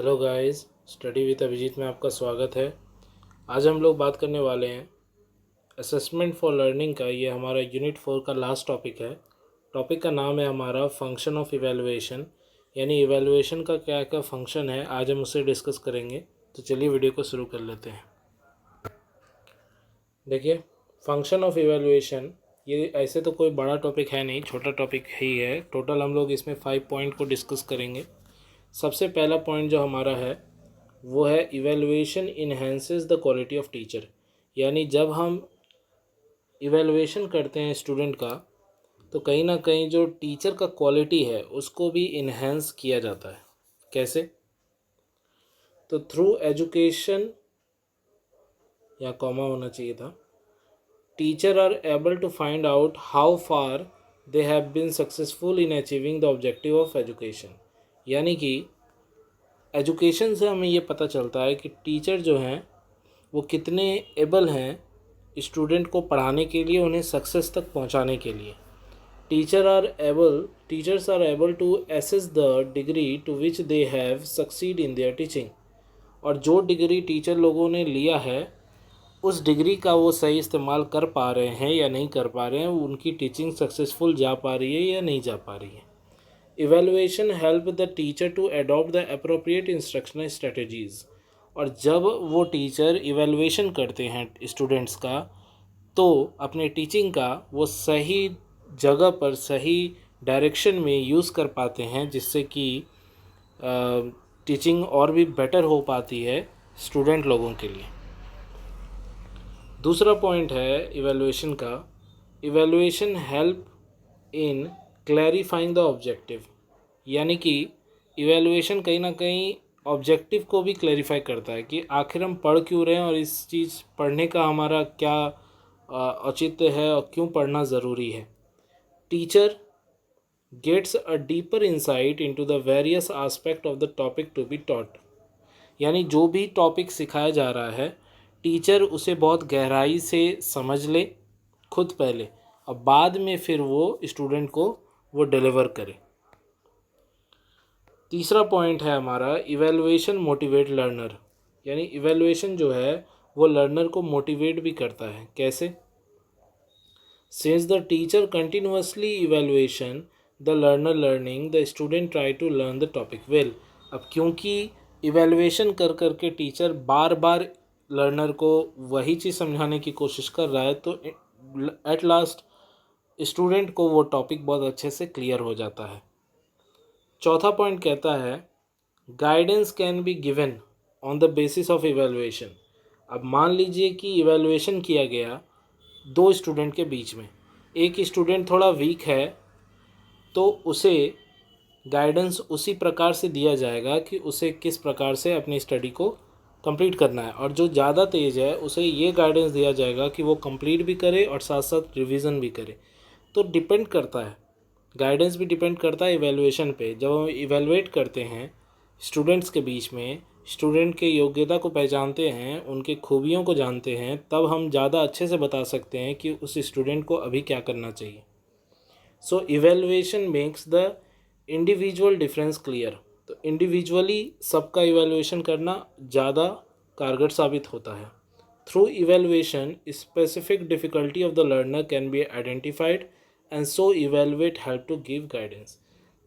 Hello guys, study with Abhijeet में आपका स्वागत है। आज हम लोग बात करने वाले हैं असेसमेंट फॉर लर्निंग का। ये हमारा यूनिट 4 का लास्ट टॉपिक है। टॉपिक का नाम है हमारा फंक्शन ऑफ इवैल्यूएशन, यानी इवैल्यूएशन का क्या क्या फंक्शन है। आज हम उसे डिस्कस करेंगे। तो चलिए वीडियो को शुरू कर लेते हैं। देखिए, फंक्शन ऑफ इवैल्यूएशन ये ऐसे तो कोई बड़ा टॉपिक है नहीं, छोटा टॉपिक ही है। टोटल हम लोग इसमें 5 पॉइंट को डिस्कस करेंगे। सबसे पहला पॉइंट जो हमारा है वो है evaluation enhances the quality of teacher, यानी जब हम इवैल्यूएशन करते हैं स्टूडेंट का तो कहीं ना कहीं जो टीचर का क्वालिटी है उसको भी इन्हेंस किया जाता है। कैसे? तो थ्रू एजुकेशन, या कॉमा होना चाहिए था, teacher are able to find out how far they have been successful in achieving the objective of education. यानी कि एजुकेशन से हमें ये पता चलता है कि टीचर जो हैं वो कितने एबल हैं स्टूडेंट को पढ़ाने के लिए, उन्हें सक्सेस तक पहुंचाने के लिए। Teachers are able to assess the degree to which they have succeed in their teaching. और जो डिग्री टीचर लोगों ने लिया है उस डिग्री का वो सही इस्तेमाल कर पा रहे हैं या नहीं कर पा रहे हैं, उनकी टीचिंग सक्सेसफुल जा पा रही है या नहीं जा पा रही है। Evaluation help the teacher to adopt the appropriate instructional strategies. और जब वो टीचर इवैल्यूएशन करते हैं स्टूडेंट्स का तो अपने टीचिंग का वो सही जगह पर सही डायरेक्शन में यूज़ कर पाते हैं, जिससे कि टीचिंग और भी बेटर हो पाती है स्टूडेंट लोगों के लिए। दूसरा पॉइंट है इवैल्यूएशन का, evaluation help in clarifying the objective. यानी कि इवैल्यूएशन कहीं ना कहीं ऑब्जेक्टिव को भी क्लैरिफाई करता है कि आखिर हम पढ़ क्यों रहे हैं और इस चीज़ पढ़ने का हमारा क्या औचित्य है और क्यों पढ़ना ज़रूरी है। Teacher gets a deeper insight into the various aspect of the topic to be taught. यानी जो भी टॉपिक सिखाया जा रहा है टीचर उसे बहुत गहराई से समझ ले खुद पहले, और बाद में फिर वो स्टूडेंट को वो डिलीवर करे। तीसरा पॉइंट है हमारा इवैल्यूएशन मोटिवेट लर्नर। यानी इवैल्यूएशन जो है वो लर्नर को मोटिवेट भी करता है। कैसे? Since the teacher continuously evaluation the learner learning the student try to learn the topic well. अब क्योंकि इवैल्यूएशन कर करके टीचर बार बार लर्नर को वही चीज़ समझाने की कोशिश कर रहा है तो एट लास्ट स्टूडेंट को वो टॉपिक बहुत अच्छे से क्लियर हो जाता है। चौथा पॉइंट कहता है guidance can be given on the basis of evaluation. अब मान लीजिए कि इवैल्यूएशन किया गया दो स्टूडेंट के बीच में, एक स्टूडेंट थोड़ा वीक है तो उसे गाइडेंस उसी प्रकार से दिया जाएगा कि उसे किस प्रकार से अपनी स्टडी को कंप्लीट करना है, और जो ज़्यादा तेज़ है उसे ये गाइडेंस दिया जाएगा कि वो कंप्लीट भी करे और साथ साथ रिवीजन भी करे। तो डिपेंड करता है, गाइडेंस भी डिपेंड करता है इवैल्यूएशन पे। जब हम इवैल्यूएट करते हैं स्टूडेंट्स के बीच में, स्टूडेंट के योग्यता को पहचानते हैं, उनके खूबियों को जानते हैं, तब हम ज़्यादा अच्छे से बता सकते हैं कि उस स्टूडेंट को अभी क्या करना चाहिए। So evaluation makes the individual difference clear. तो इंडिविजुअली सबका इवैल्यूएशन करना ज़्यादा कारगर साबित होता है। Through evaluation specific difficulty of the learner can be identified and so evaluate help to give guidance.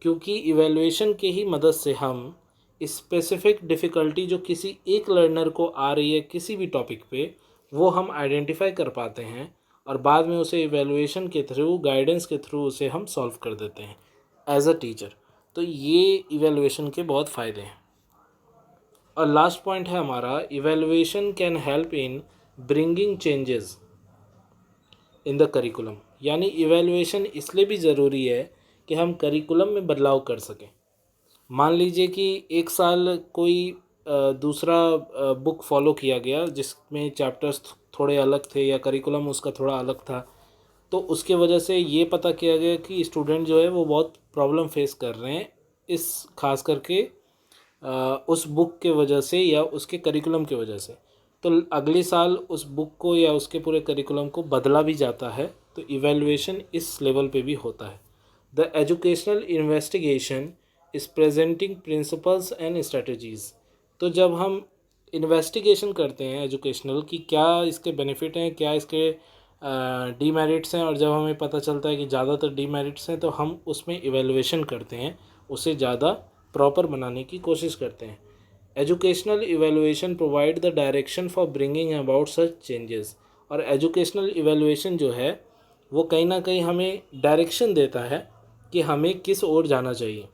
क्योंकि इवैल्यूएशन के ही मदद से हम स्पेसिफिक डिफ़िकल्टी जो किसी एक लर्नर को आ रही है किसी भी टॉपिक पे, वो हम आइडेंटिफाई कर पाते हैं और बाद में उसे इवैल्यूएशन के थ्रू, गाइडेंस के थ्रू उसे हम सॉल्व कर देते हैं एज अ टीचर। तो ये इवैल्यूएशन के बहुत फ़ायदे हैं। और लास्ट पॉइंट है हमारा evaluation can help in bringing changes in the curriculum. यानी इवैल्यूएशन इसलिए भी ज़रूरी है कि हम करिकुलम में बदलाव कर सकें। मान लीजिए कि एक साल कोई दूसरा बुक फॉलो किया गया जिसमें चैप्टर्स थोड़े अलग थे या करिकुलम उसका थोड़ा अलग था, तो उसके वजह से ये पता किया गया कि स्टूडेंट जो है वो बहुत प्रॉब्लम फेस कर रहे हैं इस खास करके उस बुक के वजह से या उसके करिकुलम की वजह से। तो अगले साल उस बुक को या उसके पूरे करिकुलम को बदला भी जाता है। तो इवैल्यूएशन इस लेवल पे भी होता है। The educational investigation is presenting principles and strategies. तो जब हम इन्वेस्टिगेशन करते हैं एजुकेशनल कि क्या इसके बेनिफिट हैं, क्या इसके डीमेरिट्स हैं, और जब हमें पता चलता है कि ज़्यादातर डीमेरिट्स हैं तो हम उसमें इवेलुएशन करते हैं, उसे ज़्यादा प्रॉपर बनाने की कोशिश करते हैं। Educational evaluation provide the direction for bringing about such changes. और एजुकेशनल इवेलुएशन जो है वो कहीं ना कहीं हमें डायरेक्शन देता है कि हमें किस ओर जाना चाहिए।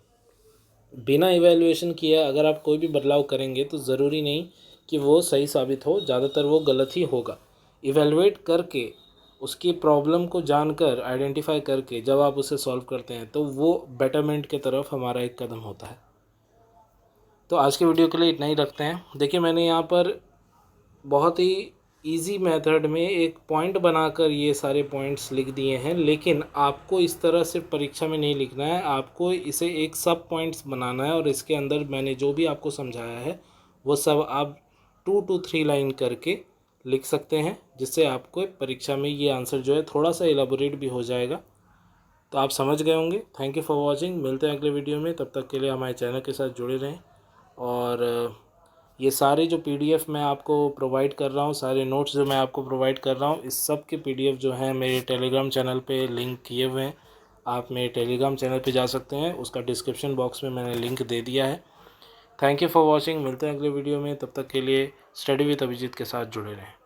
बिना इवेलुएशन किए अगर आप कोई भी बदलाव करेंगे तो ज़रूरी नहीं कि वो सही साबित हो, ज़्यादातर वो गलत ही होगा। इवेलुएट करके, उसकी प्रॉब्लम को जानकर, आइडेंटिफाई करके जब आप उसे सॉल्व करते हैं तो वो बेटरमेंट की तरफ हमारा एक कदम होता है। तो आज के वीडियो के लिए इतना ही रखते हैं। देखिए, मैंने यहाँ पर बहुत ही इजी मेथड में एक पॉइंट बनाकर ये सारे पॉइंट्स लिख दिए हैं, लेकिन आपको इस तरह से परीक्षा में नहीं लिखना है, आपको इसे एक सब पॉइंट्स बनाना है और इसके अंदर मैंने जो भी आपको समझाया है वो सब आप 2 to 3 लाइन करके लिख सकते हैं, जिससे आपको परीक्षा में ये आंसर जो है थोड़ा सा एलाबोरेट भी हो जाएगा। तो आप समझ गए होंगे। Thank you for watching. मिलते हैं अगले वीडियो में, तब तक के लिए हमारे चैनल के साथ जुड़े रहें। और ये सारे जो पीडीएफ मैं आपको प्रोवाइड कर रहा हूँ, सारे नोट्स जो मैं आपको प्रोवाइड कर रहा हूँ, इस सब के पीडीएफ जो हैं मेरे टेलीग्राम चैनल पे लिंक किए हुए हैं। आप मेरे टेलीग्राम चैनल पे जा सकते हैं, उसका डिस्क्रिप्शन बॉक्स में मैंने लिंक दे दिया है। Thank you for watching. मिलते हैं अगले वीडियो में, तब तक के लिए स्टडी विद अभिजीत के साथ जुड़े रहें।